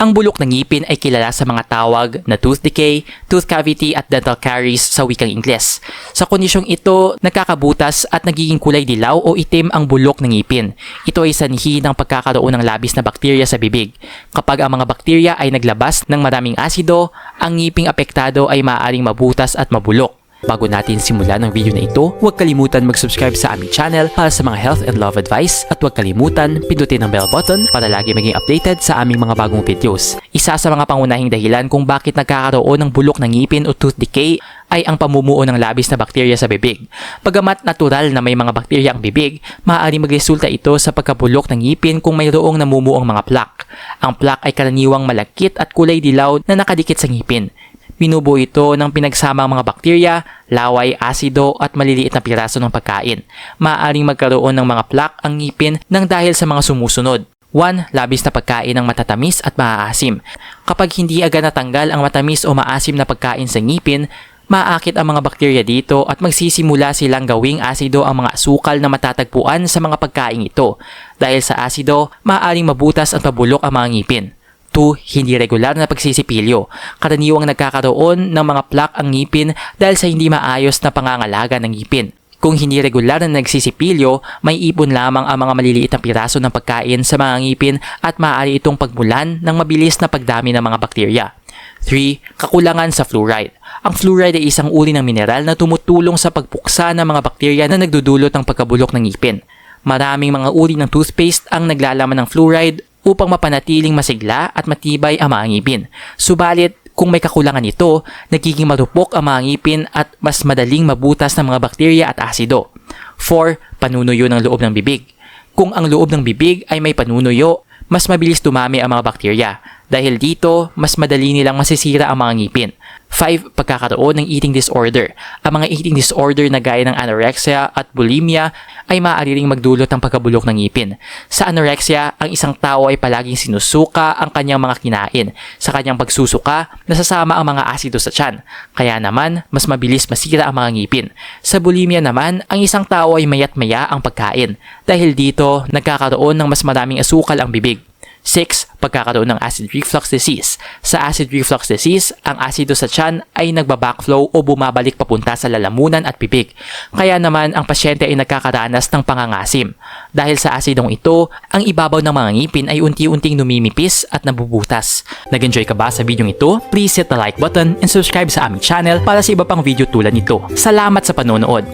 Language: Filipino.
Ang bulok ng ngipin ay kilala sa mga tawag na tooth decay, tooth cavity at dental caries sa wikang Ingles. Sa kondisyong ito, nagkakabutas at nagiging kulay dilaw o itim ang bulok ng ngipin. Ito ay sanhi ng pagkakaroon ng labis na bakterya sa bibig. Kapag ang mga bakterya ay naglabas ng maraming asido, ang ngiping apektado ay maaaring mabutas at mabulok. Bago natin simulan ang video na ito, huwag kalimutan mag-subscribe sa aming channel para sa mga health and love advice at huwag kalimutan pindutin ang bell button para lagi maging updated sa aming mga bagong videos. Isa sa mga pangunahing dahilan kung bakit nagkakaroon ng bulok ng ngipin o tooth decay ay ang pamumuo ng labis na bakterya sa bibig. Bagamat natural na may mga bakterya ang bibig, maaaring magresulta ito sa pagkabulok ng ngipin kung mayroong namumuong mga plaque. Ang plaque ay karaniwang malagkit at kulay dilaw na nakadikit sa ngipin. Binubuo ito ng pinagsamang mga bakterya, laway, asido at maliliit na piraso ng pagkain. Maaaring magkaroon ng mga plaque ang ngipin nang dahil sa mga sumusunod. 1. Labis na pagkain ng matatamis at maaasim. Kapag hindi agad natanggal ang matamis o maasim na pagkain sa ngipin, maaakit ang mga bakterya dito at magsisimula silang gawing asido ang mga asukal na matatagpuan sa mga pagkain ito. Dahil sa asido, maaaring mabutas at pabulok ang mga ngipin. 2. Hindi regular na pagsisipilyo. Karaniwang nagkakaroon ng mga plaque ang ngipin dahil sa hindi maayos na pangangalaga ng ngipin. Kung hindi regular na nagsisipilyo, may ipon lamang ang mga maliliit na piraso ng pagkain sa mga ngipin at maaari itong pagmulan ng mabilis na pagdami ng mga bakterya. 3. Kakulangan sa fluoride. Ang fluoride ay isang uri ng mineral na tumutulong sa pagpuksa ng mga bakterya na nagdudulot ng pagkabulok ng ngipin. Maraming mga uri ng toothpaste ang naglalaman ng fluoride upang mapanatiling masigla at matibay ang mga ngipin. Subalit, kung may kakulangan ito, nagiging marupok ang mga ngipin at mas madaling mabutas ng mga bakterya at asido. 4. Panunuyo ng loob ng bibig. Kung ang loob ng bibig ay may panunuyo, mas mabilis dumami ang mga bakterya. Dahil dito, mas madali nilang masisira ang mga ngipin. 5. Pagkakaroon ng eating disorder. Ang mga eating disorder na gaya ng anorexia at bulimia ay maaari ring magdulot ng pagkabulok ng ngipin. Sa anorexia, ang isang tao ay palaging sinusuka ang kanyang mga kinain. Sa kanyang pagsusuka, nasasama ang mga asido sa tiyan. Kaya naman, mas mabilis masira ang mga ngipin. Sa bulimia naman, ang isang tao ay mayat-maya ang pagkain. Dahil dito, nagkakaroon ng mas maraming asukal ang bibig. 6. Pagkakaroon ng acid reflux disease. Sa acid reflux disease, ang asido sa tiyan ay nagbabackflow o bumabalik papunta sa lalamunan at bibig. Kaya naman ang pasyente ay nagkakaranas ng pangangasim. Dahil sa asidong ito, ang ibabaw ng mga ngipin ay unti-unting numimipis at nabubutas. Nag-enjoy ka ba sa video ito? Please hit the like button and subscribe sa aming channel para sa iba pang video tulad nito. Salamat sa panonood!